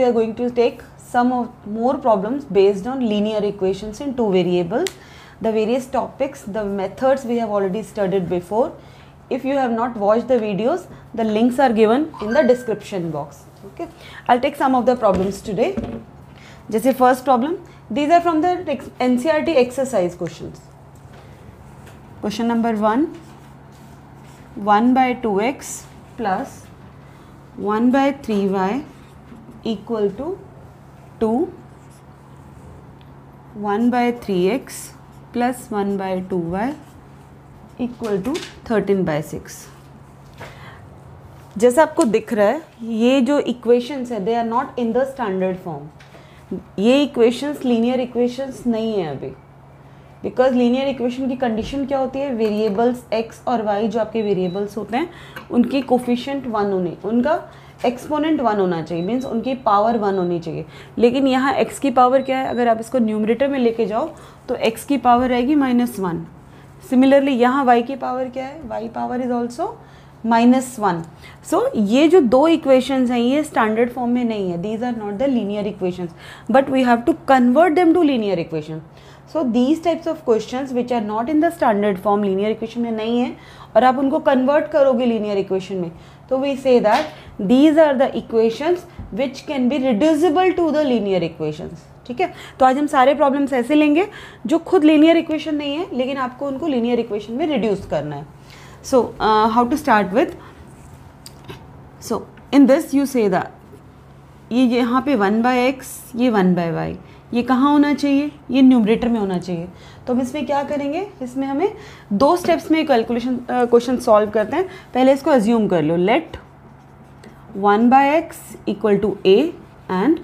we are going to take some of more problems based on linear equations in two variables. The various topics, the methods we have already studied before. If you have not watched the videos, the links are given in the description box. Okay, I'll take some of the problems today. जैसे first problem, these are from the NCERT exercise questions. Question number 1, 1 by 2x plus 1 by 3y equal to 2, 1 by 3x plus 1 by 2y equal to 13 by 6. जैसा आपको दिख रहा है, ये जो equations है they are not in the standard form. ये equations linear equations नहीं है अभी, बिकॉज लीनियर इक्वेशन की कंडीशन क्या होती है, वेरिएबल्स x और y जो आपके वेरिएबल्स होते हैं उनकी कोफिशिएंट 1 होने, उनका एक्सपोनेंट 1 होना चाहिए, मीन्स उनकी पावर 1 होनी चाहिए. लेकिन यहाँ x की पावर क्या है, अगर आप इसको न्यूमरेटर में लेके जाओ तो x की पावर रहेगी -1. सिमिलरली यहाँ y की पावर क्या है, y पावर इज ऑल्सो -1. सो ये जो दो इक्वेशंस हैं ये स्टैंडर्ड फॉर्म में नहीं है. These are not the linear equations, but we have to convert them to linear equation. So these types of questions which are not in the standard form, linear equation में नहीं है, और आप उनको convert करोगे लीनियर इक्वेशन में, तो we say that these are the equations which can be reducible to the linear equations. ठीक है, तो आज हम सारे प्रॉब्लम्स ऐसे लेंगे जो खुद लीनियर इक्वेशन नहीं है, लेकिन आपको उनको लीनियर इक्वेशन में रिड्यूस करना है. So how to start with, so in this you say that ये यहाँ पे 1 बाय एक्स, ये 1 बाय वाई, ये कहाँ होना चाहिए, ये न्यूमरेटर में होना चाहिए. तो हम इसमें क्या करेंगे, इसमें हमें दो स्टेप्स में कैलकुलेशन क्वेश्चन सॉल्व करते हैं. पहले इसको अज्यूम कर लो, let 1 by x equal to a and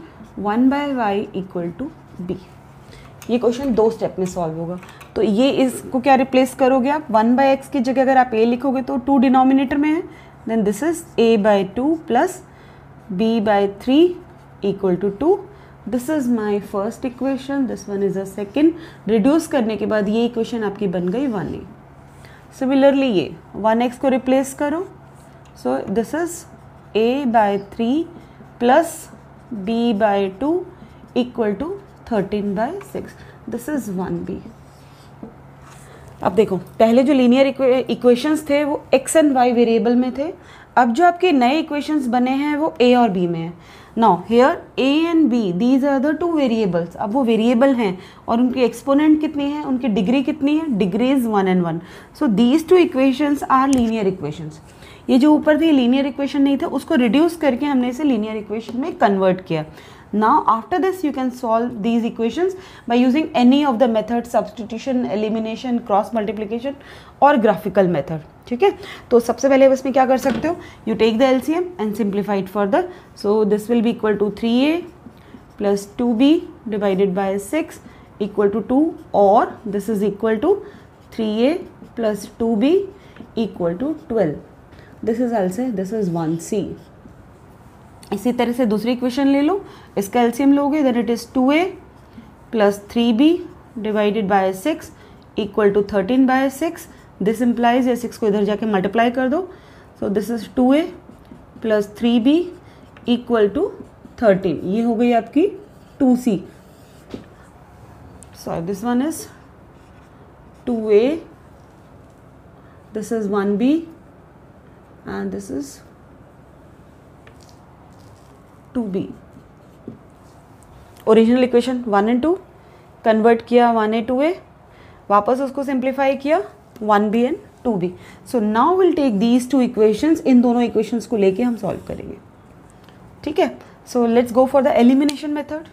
1 by Y equal to b. ये क्वेश्चन दो स्टेप में सॉल्व होगा. तो ये इसको क्या रिप्लेस करोगे आप, 1 बाय एक्स की जगह अगर आप ए लिखोगे तो 2 डिनोमिनेटर में है, then this is a by 2 plus b by 3 equal to 2. This is my first equation, this one is a second. Reduce करने के बाद ये इक्वेशन आपकी बन गई 1a. सिमिलरली ये 1x को रिप्लेस करो, so this is a by 3 plus b by 2 equal to 13 by 6. This is 1b. अब देखो, पहले जो लीनियर इक्वेशंस थे वो x एंड y वेरिएबल में थे. अब जो आपके नए इक्वेशंस बने हैं वो a और b में है. Now here a and b, these are the two variables. अब वो वेरिएबल हैं और उनकी एक्सपोनेंट कितनी है, उनकी डिग्री कितनी है, degree is 1 and 1. So these two equations are linear equations. ये जो ऊपर थी लीनियर इक्वेशन नहीं था, उसको रिड्यूस करके हमने इसे लीनियर इक्वेशन में कन्वर्ट किया. Now after this you can solve these equations by using any of the methods, substitution, elimination, cross multiplication or graphical method. ठीक है, तो सबसे पहले इसमें क्या कर सकते हो, you take the LCM and simplify it further. So this will be equal to 3a plus 2b divided by 6 equal to 2, or this is equal to 3a plus 2b equal to 12. This is also, this is 1c. इसी तरह से दूसरी equation ले लो, इसका LCM लोगे, then it is 2a plus 3b divided by 6 equal to 13 by 6. This implies ये 6 को इधर जाके मल्टीप्लाई कर दो, so this is 2a plus 3b equal to 13. ये हो गई आपकी 2c. Sorry, this one is 2a, this is 1b and this is 2b. Original equation 1 and 2 convert किया 1a 2a, वापस उसको सिंप्लीफाई किया 1b and 2b. So now will take these two equations, इन दोनों इक्वेशंस को लेके हम solve करेंगे. ठीक है, so let's go for the elimination method.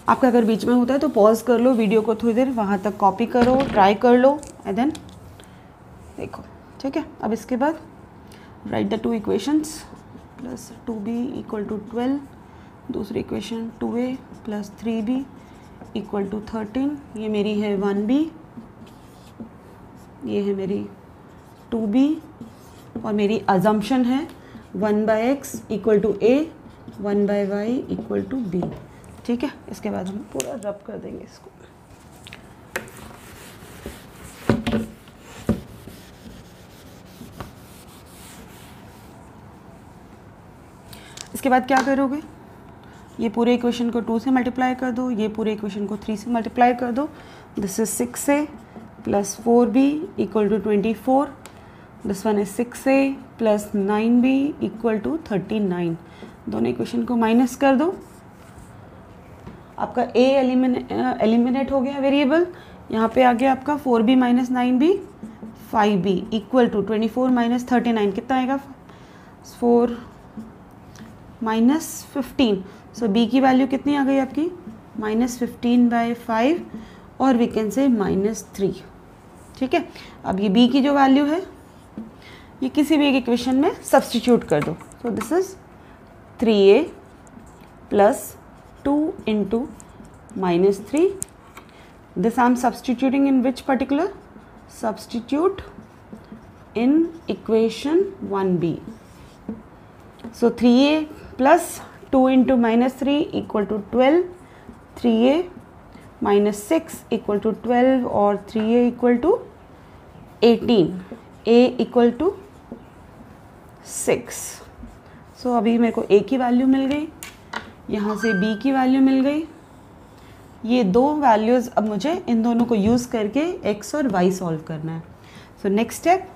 आपका अगर बीच में होता है तो पॉज कर लो वीडियो को, थोड़ी देर वहाँ तक कॉपी करो, ट्राई कर लो एंड देन देखो. ठीक है, अब इसके बाद right the two equations, plus 2b equal to 12, दूसरी equation 2a plus 3b equal to 13. ये मेरी है 1b, ये है मेरी 2b, और मेरी अजम्पशन है 1 by x equal to a, 1 by Y equal to b. ठीक है, इसके बाद हम पूरा रब कर देंगे इसको. इसके बाद क्या करोगे, ये पूरे इक्वेशन को 2 से मल्टीप्लाई कर दो, ये पूरे इक्वेशन को 3 से मल्टीप्लाई कर दो. This is 6a plus 4b equal to 24. This one is 6a plus 9b equal to 39. दोनों इक्वेशन को माइनस कर दो. आपका a एलिमिनेट हो गया वेरिएबल. यहाँ पे आ गया आपका 4b minus 9b 5b equal to 24 minus 39. कितना आएगा, 4 माइनस 15. सो b की वैल्यू कितनी आ गई आपकी, -15/5 और वी कैन से -3. ठीक है, अब ये b की जो वैल्यू है ये किसी भी एक इक्वेशन में सब्सटीट्यूट कर दो. So this is 3a plus 2 into -3. This I am substituting in which particular? Substitute in equation 1b. So 3a plus 2 into -3 equal to 12. 3a minus 6 equal to 12 और 3a equal to 18. a equal to 6. So अभी मेरे को a की value मिल गई, यहाँ से b की value मिल गई. ये दो वैल्यूज़ अब मुझे इन दोनों को यूज़ करके x और y सॉल्व करना है. So next step,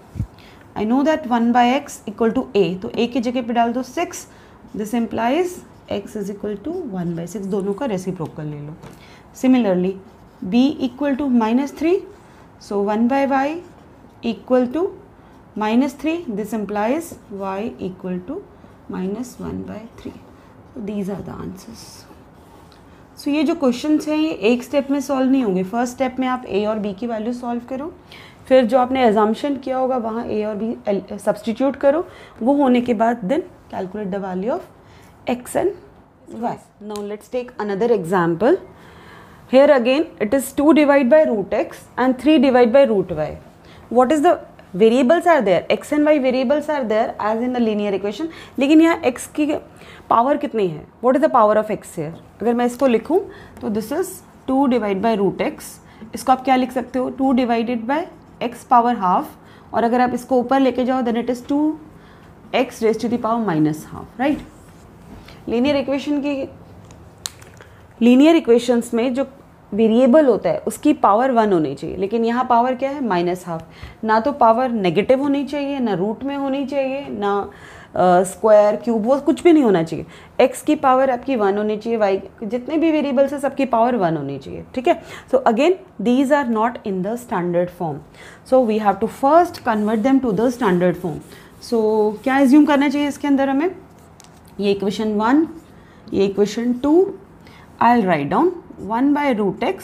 I know that 1/x equal to a. तो a की जगह पे डाल दो 6. This implies x is equal to 1/6. दोनों का रेसिप्रोकल ले लो. Similarly b equal to -3. सो 1/y equal to -3. This implies y equal to -1/3. These are the answers. सो ये जो क्वेश्चंस हैं ये एक स्टेप में सॉल्व नहीं होंगे. फर्स्ट स्टेप में आप a और b की वैल्यू सॉल्व करो, फिर जो आपने एजम्पशन किया होगा वहाँ a और b सब्सटीट्यूट करो. वो होने के बाद then calculate the value of x and y. Now let's take another example. Here again it is 2 divide by √x and 3 divide by √y. What is the variables are there, x and y variables are there as in the linear equation. लेकिन यहाँ x की power कितनी है, what is the power of x here. अगर मैं इसको लिखूँ तो this is 2 divide by √x. इसको आप क्या लिख सकते हो, 2 divided by x power half. और अगर आप इसको ऊपर लेके जाओ then it is 2x raise to the power -half. Right. Linear equations में जो वेरिएबल होता है उसकी पावर 1 होनी चाहिए, लेकिन यहाँ पावर क्या है, -हाफ. ना तो पावर नेगेटिव होनी चाहिए, ना रूट में होनी चाहिए, ना स्क्वायर क्यूब, वो कुछ भी नहीं होना चाहिए. x की पावर आपकी 1 होनी चाहिए, y जितने भी वेरिएबल्स है सबकी पावर 1 होनी चाहिए. ठीक है. So again these are not in the standard form, so we have to first convert them to the standard form. So क्या एज्यूम करना चाहिए इसके अंदर हमें, ये इक्वेशन 1, ये equation 2. I will write down 1/√x.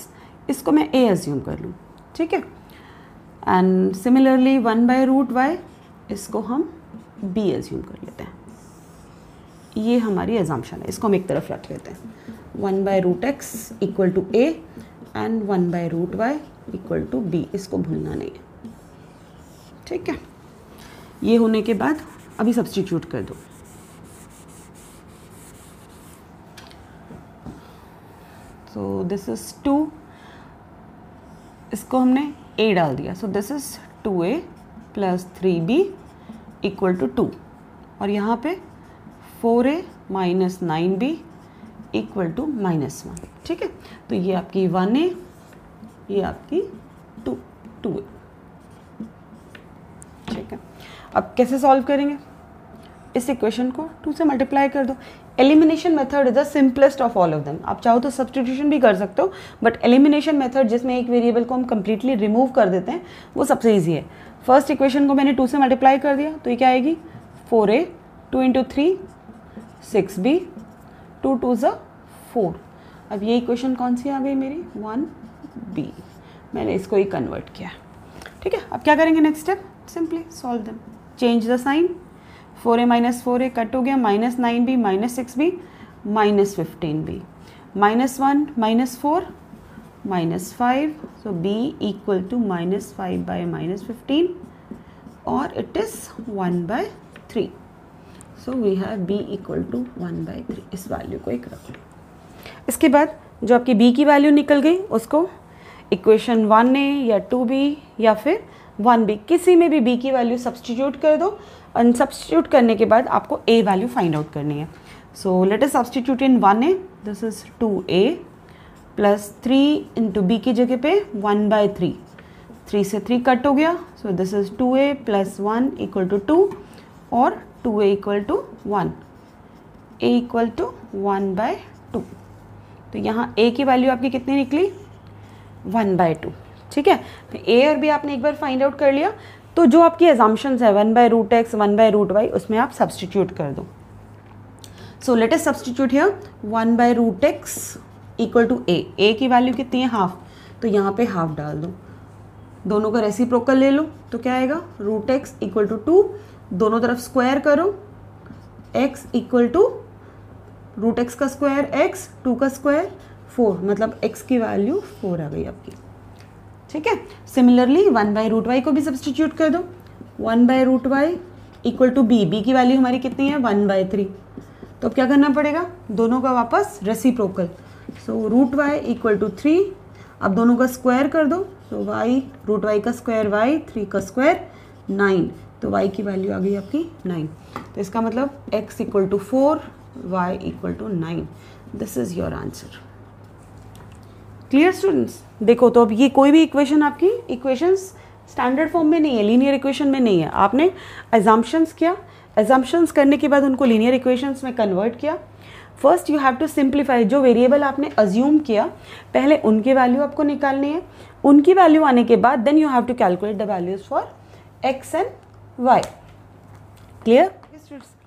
इसको मैं a एज्यूम कर लूँ. ठीक है. एंड सिमिलरली 1/√y इसको हम b एज्यूम कर लेते हैं. ये हमारी एजम्पशन है, इसको हम एक तरफ रख लेते हैं. 1/√x equal to a and 1/√y equal to b. इसको भूलना नहीं है. ठीक है. ये होने के बाद अभी सब्स्टिट्यूट कर दो. So this is 2. इसको हमने a डाल दिया. So this is 2a plus 3b equal to 2. और यहाँ पे 4a minus 9b equal to -1. ठीक है. तो ये आपकी 1a, ये आपकी 2a. ठीक है. अब कैसे सॉल्व करेंगे, इस इक्वेशन को 2 से मल्टीप्लाई कर दो. Elimination method is the simplest of all of them. आप चाहो तो सब्स्टिट्यूशन भी कर सकते हो, बट एलिमिनेशन मेथड जिसमें एक वेरिएबल को हम कंप्लीटली रिमूव कर देते हैं वो सबसे ईजी है. फर्स्ट इक्वेशन को मैंने 2 से मल्टीप्लाई कर दिया तो ये क्या आएगी, 4a, 2 into 3 6b, 2 2s 4. अब ये इक्वेशन कौन सी आ गई मेरी, 1b. मैंने इसको ही कन्वर्ट किया. ठीक है. अब क्या करेंगे next step, simply solve them. Change the sign. 4a minus 4a cut हो गया, -9b -6b -15b. -1 -4 -5. So b equal to -5/-15 और it is 1/3. So we have b equal to 1/3. इस वैल्यू को एक रख लो. इसके बाद जो आपकी b की वैल्यू निकल गई उसको इक्वेशन 1a या 2b या फिर 1b किसी में भी b की वैल्यू सब्स्टिट्यूट कर दो. और सब्स्टिट्यूट करने के बाद आपको a वैल्यू फाइंड आउट करनी है. So let us substitute in 1a, this is 2a plus 3 into B की जगह पे 1/3, 3 से 3 कट हो गया, so this is 2a plus 1 equal to 2 और 2a equal to 1, a equal to 1/2। तो यहाँ a की वैल्यू आपकी कितनी निकली 1/2, ठीक है। तो a और b आपने एक बार फाइंड आउट कर लिया, तो जो आपकी एजम्पशंस है 1/√x 1/√y उसमें आप सब्सटीट्यूट कर दो। So let us substitute here 1/√x equal to a की वैल्यू कितनी है हाफ, तो यहाँ पे हाफ डाल दो, दोनों का रेसिप्रोकल ले लो, तो क्या आएगा √x इक्वल टू 2, दोनों तरफ स्क्वायर करो, x इक्वल टू √x का स्क्वायर x, 2 का स्क्वायर 4, मतलब x की वैल्यू 4 आ गई आपकी, ठीक है। सिमिलरली 1/√y को भी सब्सटीट्यूट कर दो, 1/√y इक्वल टू b की वैल्यू हमारी कितनी है 1/3, तो अब क्या करना पड़ेगा दोनों का वापस reciprocal, so √y equal to 3, अब दोनों का स्क्वायर कर दो, तो y √y का स्क्वायर y, 3 का स्क्वायर 9, तो y की वैल्यू आ गई आपकी 9, तो इसका मतलब x equal to 4, y equal to 9, this is your answer. Clear students? देखो तो अब ये कोई भी इक्वेशन आपकी इक्वेशंस स्टैंडर्ड फॉर्म में नहीं है, लीनियर इक्वेशन में नहीं है, आपने एजम्पशंस किया, एजम्पशंस करने के बाद उनको लीनियर इक्वेशंस में कन्वर्ट किया। First you have to simplify, जो वेरिएबल आपने अज्यूम किया पहले उनकी वैल्यू आपको निकालनी है, उनकी वैल्यू आने के बाद then you have to calculate the values for x and y। Clear?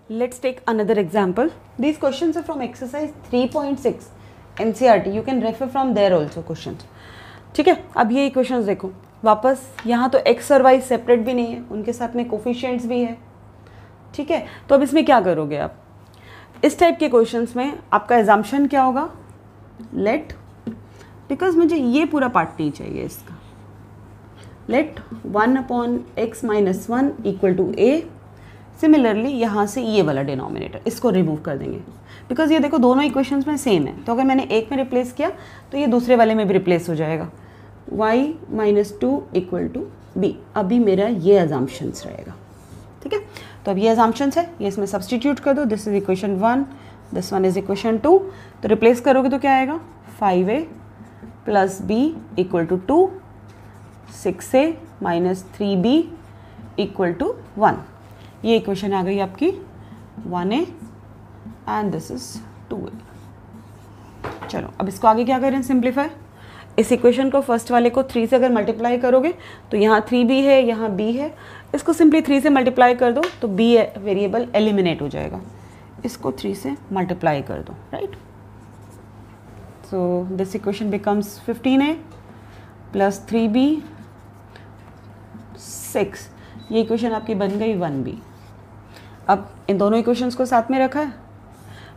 Let's take another example. These questions are from exercise 3.6 NCERT. You can refer from there also questions. ठीक है, अब ये इक्वेशंस देखो वापस, यहाँ तो x और y separate भी नहीं है, उनके साथ में कोफिशिएंट्स भी है, ठीक है। तो अब इसमें क्या करोगे आप, इस टाइप के क्वेश्चंस में आपका एजम्पशन क्या होगा, लेट, बिकॉज मुझे ये पूरा पार्ट नहीं चाहिए इसका, let 1/x - 1 equal to a। Similarly यहाँ से ये वाला डिनोमिनेटर इसको रिमूव कर देंगे, बिकॉज ये देखो दोनों इक्वेशंस में सेम है, तो अगर मैंने एक में रिप्लेस किया तो ये दूसरे वाले में भी रिप्लेस हो जाएगा, y - 2 इक्वल टू b। अभी मेरा ये अजम्पशंस रहेगा, ठीक है। तो अब ये अजम्पशंस है, ये इसमें सब्सटीट्यूट कर दो, this is equation 1, this one is equation 2, तो रिप्लेस करोगे तो क्या आएगा 5a plus b equal to 2, 6a minus 3b equal to 1। ये इक्वेशन आ गई आपकी 1a and this is 2a। चलो अब इसको आगे क्या करें, सिंप्लीफाई। इस इक्वेशन को फर्स्ट वाले को 3 से अगर मल्टीप्लाई करोगे तो यहाँ 3b है, यहाँ b है, इसको सिंपली 3 से मल्टीप्लाई कर दो तो b वेरिएबल एलिमिनेट हो जाएगा, इसको 3 से मल्टीप्लाई कर दो, right. So this equation becomes 15a plus 3b 6, ये इक्वेशन आपकी बन गई 1b। अब इन दोनों इक्वेशंस को साथ में रखा है,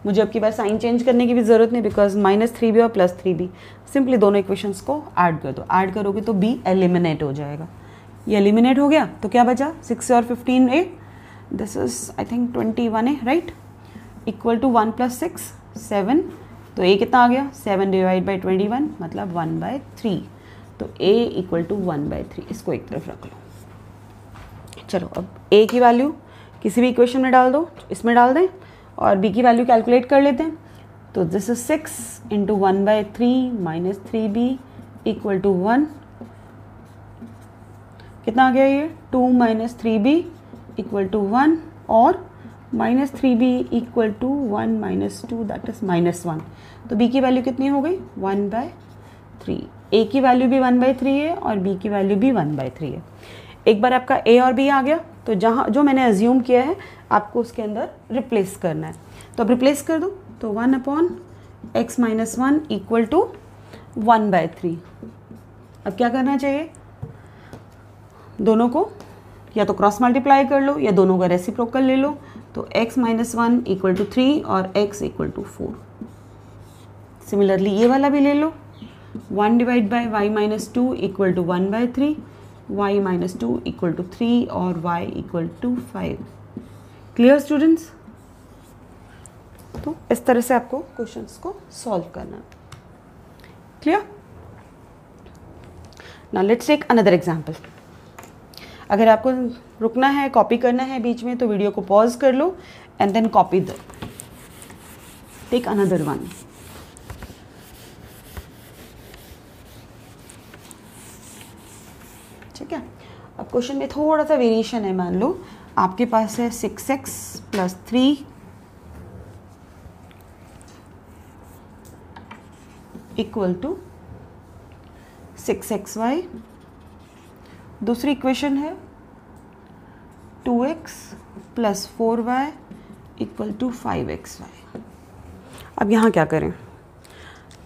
मुझे अब की बार साइन चेंज करने की भी ज़रूरत नहीं, बिकॉज -3b और +3b, सिंपली दोनों इक्वेशंस को ऐड कर दो, ऐड करोगे तो b एलिमिनेट हो जाएगा, ये एलिमिनेट हो गया तो क्या बचा 6 और 15a, this is I think 21a, right, equal to 1 + 6 7, तो a कितना आ गया 7 / 21 मतलब 1/3, तो a इक्वल टू 1/3, इसको एक तरफ रख लो। चलो अब a की वैल्यू किसी भी इक्वेशन में डाल दो, इसमें डाल दें और b की वैल्यू कैलकुलेट कर लेते हैं, तो this is 6 × 1/3 minus 3b equal to 1, कितना आ गया ये 2 - 3b इक्वल टू 1 और -3b equal to 1 - 2 that is -1, तो b की वैल्यू कितनी हो गई 1/3। a की वैल्यू भी 1/3 है और b की वैल्यू भी 1/3 है। एक बार आपका a और b आ गया तो जहाँ जो मैंने अज्यूम किया है आपको उसके अंदर रिप्लेस करना है, तो अब रिप्लेस कर दो, तो 1/x - 1 इक्वल टू 1/3। अब क्या करना चाहिए, दोनों को या तो क्रॉस मल्टीप्लाई कर लो या दोनों का रेसिप्रोकल ले लो, तो x - 1 इक्वल टू 3 और x इक्वल टू 4। सिमिलरली ये वाला भी ले लो, 1 / y - 2 equal to 1/3, y - 2 equal to 3 और y equal to 5। Clear students? तो इस तरह से आपको क्वेश्चंस को सॉल्व करना है। Clear? Now let's take another example. अगर आपको रुकना है, कॉपी करना है बीच में, तो वीडियो को पॉज कर लो and then copy the take another one. ठीक है. अब क्वेश्चन में थोड़ा सा वेरिएशन है. मान लो आपके पास है 6x + 3 = 6xy. दूसरी इक्वेशन है 2x + 4y = 5xy. अब यहाँ क्या करें?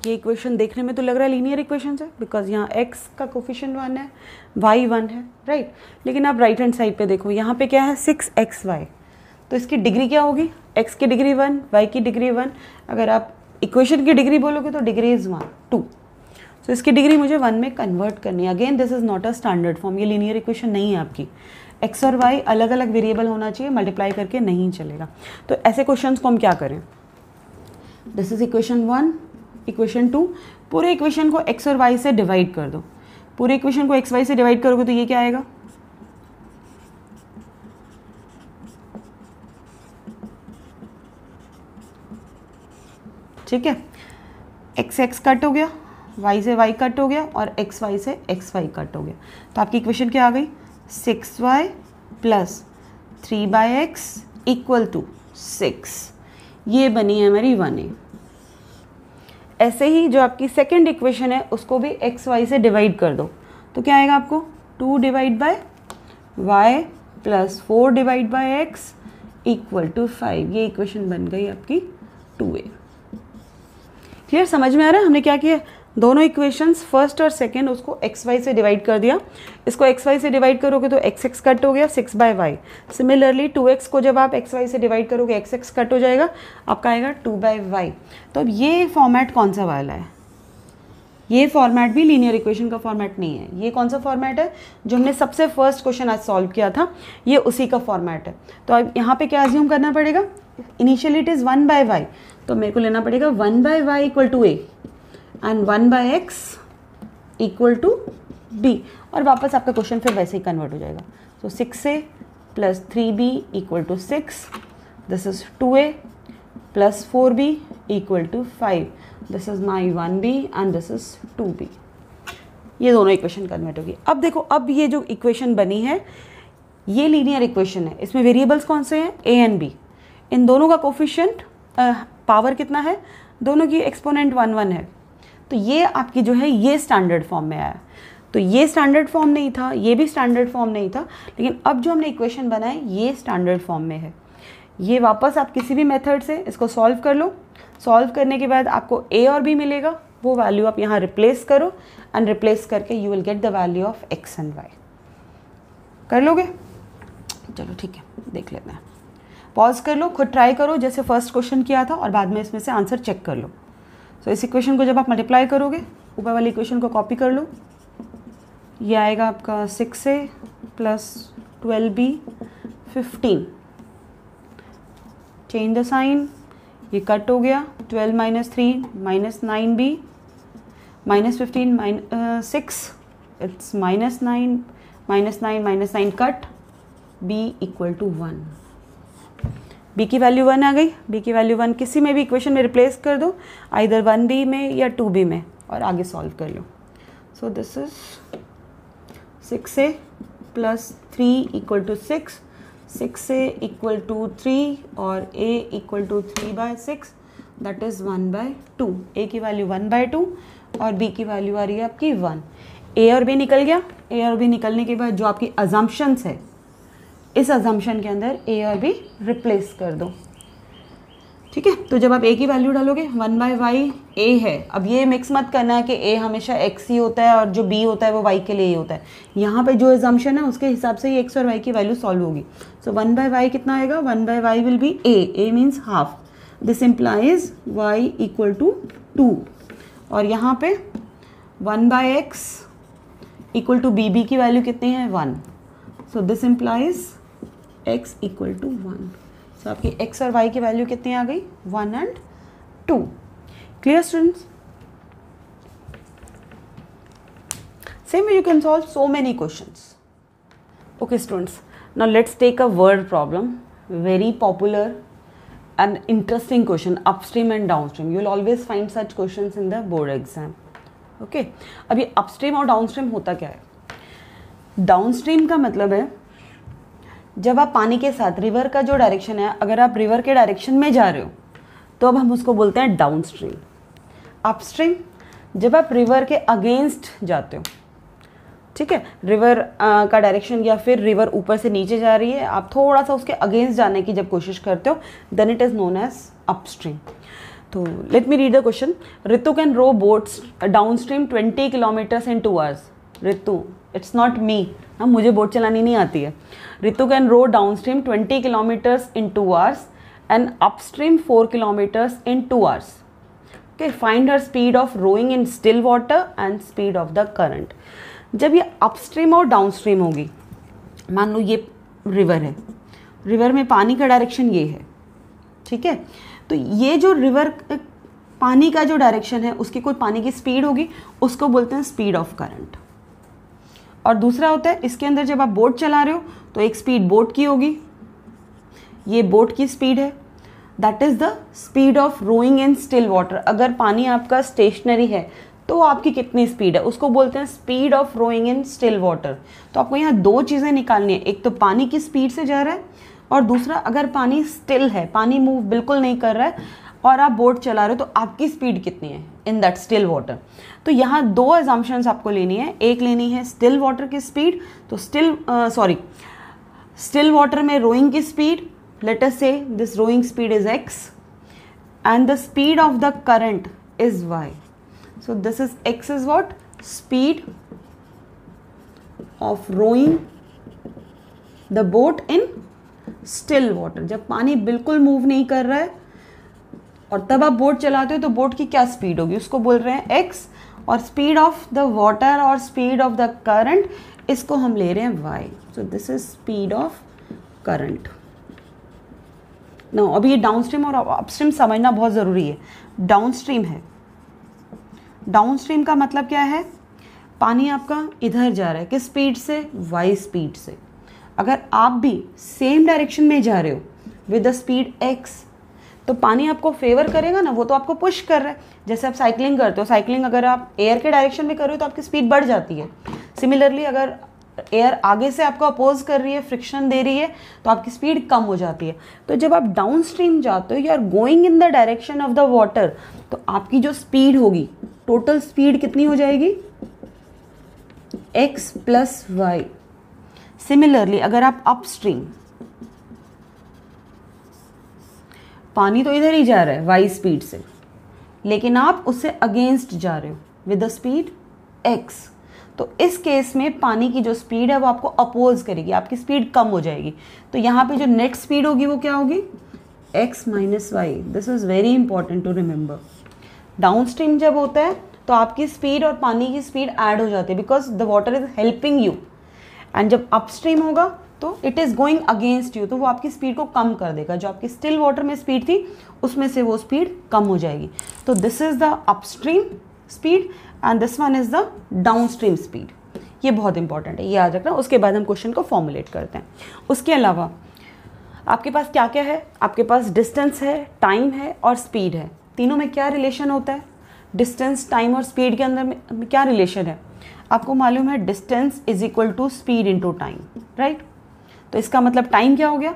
ये इक्वेशन देखने में तो लग रहा है लीनियर इक्वेशन है, बिकॉज यहाँ x का कोफिशिएंट 1 है, y 1 है, राइट. लेकिन आप राइट हैंड साइड पे देखो, यहाँ पे क्या है 6xy. तो इसकी डिग्री क्या होगी? x की डिग्री 1, y की डिग्री 1. अगर आप इक्वेशन की डिग्री बोलोगे तो डिग्री इज़ 1 2. तो इसकी डिग्री मुझे 1 में कन्वर्ट करनी है. Again this is not a standard form. ये लीनियर इक्वेशन नहीं है आपकी. x और y अलग अलग वेरिएबल होना चाहिए, मल्टीप्लाई करके नहीं चलेगा. तो ऐसे क्वेश्चंस को हम क्या करें? This is equation 1, equation 2. पूरे इक्वेशन को x और y से डिवाइड कर दो. पूरे इक्वेशन को x y से डिवाइड करोगे तो ये क्या आएगा? ठीक है. x x कट हो गया, y से y कट हो गया और x y से x y कट हो गया. तो आपकी इक्वेशन क्या आ गई? 6y + 3/x = 6. ये बनी है हमारी 1a. ऐसे ही जो आपकी सेकेंड इक्वेशन है उसको भी एक्स वाई से डिवाइड कर दो. तो क्या आएगा आपको? 2 / y + 4 / x = 5. ये इक्वेशन बन गई आपकी 2a. क्लियर? समझ में आ रहा है हमने क्या किया? दोनों इक्वेशंस फर्स्ट और सेकेंड उसको एक्स वाई से डिवाइड कर दिया. इसको एक्स वाई से डिवाइड करोगे तो एक्स एक्स कट हो गया 6/y. सिमिलरली 2x को जब आप एक्स वाई से डिवाइड करोगे एक्स एक्स कट हो जाएगा, आपका आएगा 2/y. तो अब ये फॉर्मेट कौन सा वाला है? ये फॉर्मेट भी लीनियर इक्वेशन का फॉर्मेट नहीं है. ये कौन सा फॉर्मेट है? जो हमने सबसे फर्स्ट क्वेश्चन आज सॉल्व किया था, ये उसी का फॉर्मेट है. तो अब यहाँ पे क्या अज्यूम करना पड़ेगा? Initially it is 1/y. तो मेरे को लेना पड़ेगा 1/y = a and 1/x = b. और वापस आपका क्वेश्चन फिर वैसे ही कन्वर्ट हो जाएगा. सो 6a + 3b = 6. This is 2a + 4b = 5. This is my 1b and this is 2b. ये दोनों इक्वेशन कन्वर्ट होगी. अब देखो, अब ये जो इक्वेशन बनी है ये लीनियर इक्वेशन है. इसमें वेरिएबल्स कौन से हैं? a and b. इन दोनों का कोफिशिएंट पावर कितना है? दोनों की एक्सपोनेंट 1 1 है. तो ये आपकी जो है ये स्टैंडर्ड फॉर्म में आया. तो ये स्टैंडर्ड फॉर्म नहीं था, ये भी स्टैंडर्ड फॉर्म नहीं था, लेकिन अब जो हमने इक्वेशन बनाए ये स्टैंडर्ड फॉर्म में है. ये वापस आप किसी भी मेथड से इसको सॉल्व कर लो. सॉल्व करने के बाद आपको a और b मिलेगा. वो वैल्यू आप यहाँ रिप्लेस करो एंड रिप्लेस करके you will get the value of x and y. कर लोगे? चलो ठीक है, देख लेते हैं. पॉज कर लो, खुद ट्राई करो जैसे फर्स्ट क्वेश्चन किया था और बाद में इसमें से आंसर चेक कर लो. तो इस इक्वेशन को जब आप मल्टीप्लाई करोगे, ऊपर वाली इक्वेशन को कॉपी कर लो. ये आएगा आपका 6a + 12b 15. Change the sign. ये कट हो गया. 12 - 3 - 9b -15 6. It's -9 -9 -9 cut. b = 1. b की वैल्यू 1 आ गई. b की वैल्यू 1 किसी में भी इक्वेशन में रिप्लेस कर दो, आइदर 1b में या 2b में, और आगे सॉल्व कर लो. सो दिस इज 6a + 3 = 6. 6a = 3 और a = 3/6. That is 1/2. a की वैल्यू 1/2 और b की वैल्यू आ रही है आपकी 1. a और b निकल गया. a और b निकलने के बाद जो आपकी अजम्पशंस है, इस अजम्पशन के अंदर a और b रिप्लेस कर दो. ठीक है. तो जब आप a की वैल्यू डालोगे 1/y a है. अब ये मिक्स मत करना है कि a हमेशा x ही होता है और जो b होता है वो y के लिए ही होता है. यहाँ पे जो अजम्पशन है उसके हिसाब से ही x और y की वैल्यू सॉल्व होगी. सो 1/y कितना आएगा? 1/y will be a means half. This implies y = 2. और यहाँ पे 1/x = b की वैल्यू कितनी है? 1. So this implies x = 1. तो आपकी x और y की वैल्यू कितनी आ गई? 1 and 2. Clear students? Same way you can solve so many questions. Okay students, now let's take a word problem, very popular an interesting question, upstream and downstream. You will always find such questions in the board exam. Okay. अभी upstream और downstream होता क्या है? Downstream का मतलब है जब आप पानी के साथ रिवर का जो डायरेक्शन है, अगर आप रिवर के डायरेक्शन में जा रहे हो तो अब हम उसको बोलते हैं डाउनस्ट्रीम. अपस्ट्रीम जब आप रिवर के अगेंस्ट जाते हो, ठीक है, रिवर का डायरेक्शन या फिर रिवर ऊपर से नीचे जा रही है, आप थोड़ा सा उसके अगेंस्ट जाने की जब कोशिश करते हो, then it is known as upstream. तो let me read the question. Ritu can row boats downstream 20 kilometres in 2 hours. Ritu, it's not me, हाँ, मुझे बोट चलानी नहीं आती है. Ritu can row downstream 20 kilometres in 2 hours and upstream 4 kilometres in 2 hours. Okay, find her speed of rowing in still water and speed of the current. जब ये upstream और downstream होगी, मान लो ये रिवर है, रिवर में पानी का डायरेक्शन ये है, ठीक है, तो ये जो रिवर पानी का जो डायरेक्शन है उसकी कोई पानी की स्पीड होगी, उसको बोलते हैं स्पीड ऑफ करंट. और दूसरा होता है इसके अंदर जब आप बोट चला रहे हो तो एक स्पीड बोट की होगी, ये बोट की स्पीड है, that is the speed of rowing in still water. अगर पानी आपका स्टेशनरी है तो आपकी कितनी स्पीड है, उसको बोलते हैं speed of rowing in still water. तो आपको यहाँ दो चीज़ें निकालनी है, एक तो पानी की स्पीड से जा रहा है और दूसरा अगर पानी स्टिल है, पानी मूव बिल्कुल नहीं कर रहा है और आप बोट चला रहे हो तो आपकी स्पीड कितनी है इन दैट स्टिल वाटर. तो यहाँ दो अजम्पशंस आपको लेनी है. एक लेनी है स्टिल वाटर की स्पीड, तो स्टिल वाटर में रोइंग की speed, let us say this rowing speed is x and the speed of the current is y. So this is x is what? Speed of rowing the boat in still water. जब पानी बिल्कुल move नहीं कर रहा है और तब आप बोट चलाते हो तो बोट की क्या स्पीड होगी, उसको बोल रहे हैं x. और स्पीड ऑफ द वाटर और स्पीड ऑफ द करंट, इसको हम ले रहे हैं y. So this is speed of current. No, अभी ये डाउनस्ट्रीम और अपस्ट्रीम समझना बहुत ज़रूरी है. डाउनस्ट्रीम है, डाउनस्ट्रीम का मतलब क्या है, पानी आपका इधर जा रहा है, किस स्पीड से, वाई स्पीड से. अगर आप भी सेम डायरेक्शन में जा रहे हो विद द स्पीड एक्स तो पानी आपको फेवर करेगा ना, वो तो आपको पुश कर रहा है. जैसे आप साइकिलिंग करते हो, साइकिलिंग अगर आप एयर के डायरेक्शन में कर रहे हो तो आपकी स्पीड बढ़ जाती है. सिमिलरली अगर एयर आगे से आपको अपोज कर रही है, फ्रिक्शन दे रही है, तो आपकी स्पीड कम हो जाती है. तो जब आप डाउन स्ट्रीम जाते हो, you are going in the direction of the water, तो आपकी जो स्पीड होगी, टोटल स्पीड कितनी हो जाएगी, x प्लस वाई. सिमिलरली अगर आप अपस्ट्रीम, पानी तो इधर ही जा रहा है y स्पीड से, लेकिन आप उससे अगेंस्ट जा रहे हो विद द स्पीड x, तो इस केस में पानी की जो स्पीड है वो आपको अपोज करेगी, आपकी स्पीड कम हो जाएगी. तो यहाँ पे जो नेट स्पीड होगी वो क्या होगी, x minus Y. This is very important to remember. Downstream जब होता है तो आपकी स्पीड और पानी की स्पीड ऐड हो जाती है because the water is helping you. And जब अपस्ट्रीम होगा तो it is going against you, तो वो आपकी स्पीड को कम कर देगा. जो आपकी स्टिल वाटर में स्पीड थी उसमें से वो स्पीड कम हो जाएगी. तो this is the upstream speed and this one is the downstream speed. ये बहुत इंपॉर्टेंट है, ये याद रखना. उसके बाद हम क्वेश्चन को फॉर्मुलेट करते हैं. उसके अलावा आपके पास क्या क्या है, आपके पास डिस्टेंस है, टाइम है और स्पीड है. तीनों में क्या रिलेशन होता है, डिस्टेंस, टाइम और स्पीड के अंदर में क्या रिलेशन है, आपको मालूम है. Distance is equal to speed into time, right. तो इसका मतलब टाइम क्या हो गया,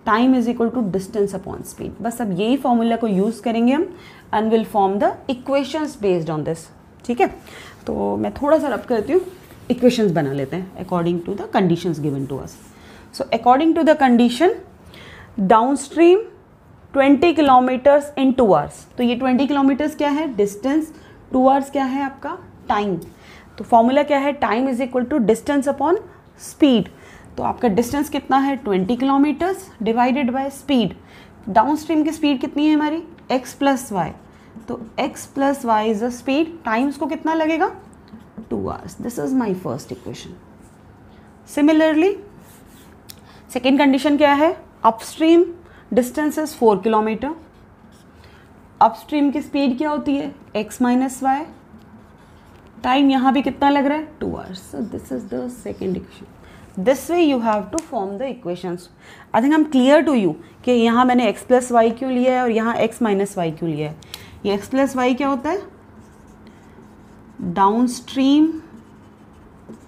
time is equal to distance upon speed. बस अब यही फॉर्मूला को यूज़ करेंगे हम and will form the equations based on this. ठीक है, तो मैं थोड़ा सा रब करती हूँ, इक्वेशंस बना लेते हैं according to the conditions given to us. So according to the condition, downstream 20 kilometres in 2 hours. तो ये 20 किलोमीटर्स क्या है, डिस्टेंस. 2 hours क्या है आपका, टाइम. तो फॉर्मूला क्या है, time is equal to distance upon speed. तो आपका डिस्टेंस कितना है, 20 kilometres divided by speed. Downstream की स्पीड कितनी है हमारी, x प्लस वाई. तो x plus Y is the speed. Times को कितना लगेगा, 2 hours. This is my first equation. Similarly second condition क्या है, upstream distance is 4 kilometre. Upstream की स्पीड क्या होती है, x माइनस वाई. टाइम यहाँ भी कितना लग रहा है, 2 hours. So this is the second equation. This way you have to form the equations. I think I am clear to you कि यहाँ मैंने एक्स प्लस वाई क्यों लिया है और यहाँ एक्स माइनस वाई क्यों लिया है. ये एक्स प्लस वाई क्या होता है? डाउन स्ट्रीम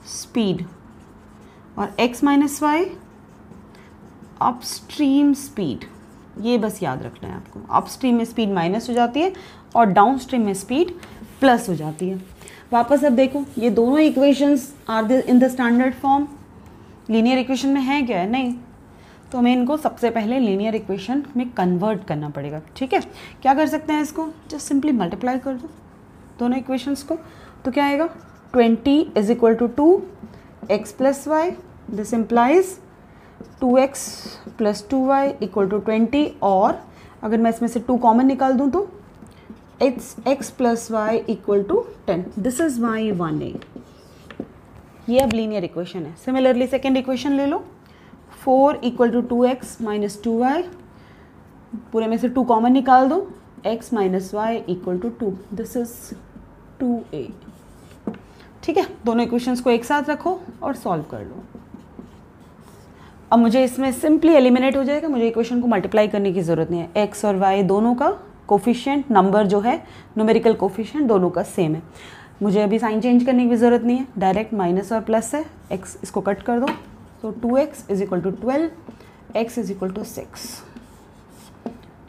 स्पीड, और X minus Y upstream speed. ये बस याद रखना है आपको. अपस्ट्रीम में स्पीड माइनस हो जाती है और डाउन स्ट्रीम में स्पीड प्लस हो जाती है. वापस अब देखो, ये दोनों equations are in the standard form. Linear equation में है क्या है? नहीं. तो हमें इनको सबसे पहले लीनियर इक्वेशन में कन्वर्ट करना पड़ेगा. ठीक है, क्या कर सकते हैं इसको? जस्ट सिंपली मल्टीप्लाई कर दो दोनों इक्वेशंस को. तो क्या आएगा? 20 is equal to 2x plus Y. This implies 2x plus 2y equal to 20. और अगर मैं इसमें से 2 कॉमन निकाल दूँ तो it's x plus Y equal to 10. This is my 1a. ये अब लीनियर इक्वेशन है. सिमिलरली सेकेंड इक्वेशन ले लो. 4 equal to 2x minus 2y. पूरे में से 2 कॉमन निकाल दो. x minus Y equal to 2. This is 2a. ठीक है, दोनों इक्वेशंस को एक साथ रखो और सॉल्व कर लो. अब मुझे इसमें सिंपली एलिमिनेट हो जाएगा. मुझे इक्वेशन को मल्टीप्लाई करने की ज़रूरत नहीं है. x और y दोनों का कोफिशिएंट नंबर जो है, न्यूमेरिकल कोफिशिएंट दोनों का सेम है. मुझे अभी साइन चेंज करने की ज़रूरत नहीं है. डायरेक्ट माइनस और प्लस है. x इसको कट कर दो. तो 2x is equal to 12, x is equal to 6.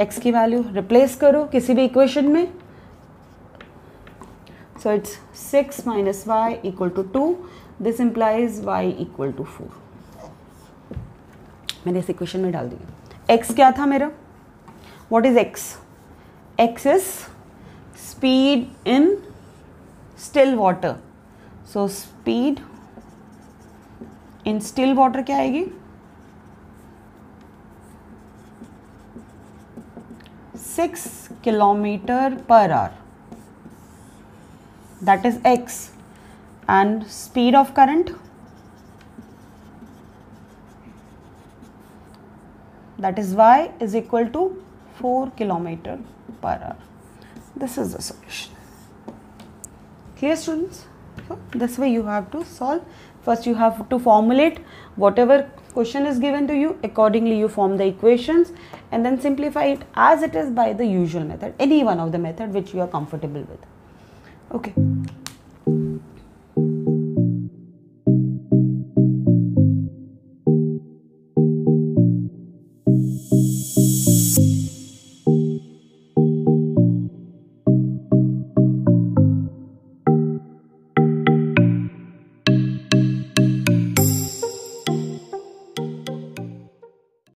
x की वैल्यू रिप्लेस करो किसी भी इक्वेशन में. So it's 6 minus Y equal to 2. This implies y equal to 4. मैंने इस इक्वेशन में डाल दिया. x क्या था मेरा? What is x? x is speed in still water. So speed in still water क्या आएगी? 6 kilometre per hour. That is x. And speed of current? That is y is equal to 4 kilometer per hour. This is the solution. Clear, students? So this way you have to solve. First you have to formulate whatever question is given to you. Accordingly you form the equations and then simplify it as it is by the usual method, any one of the method which you are comfortable with. Okay.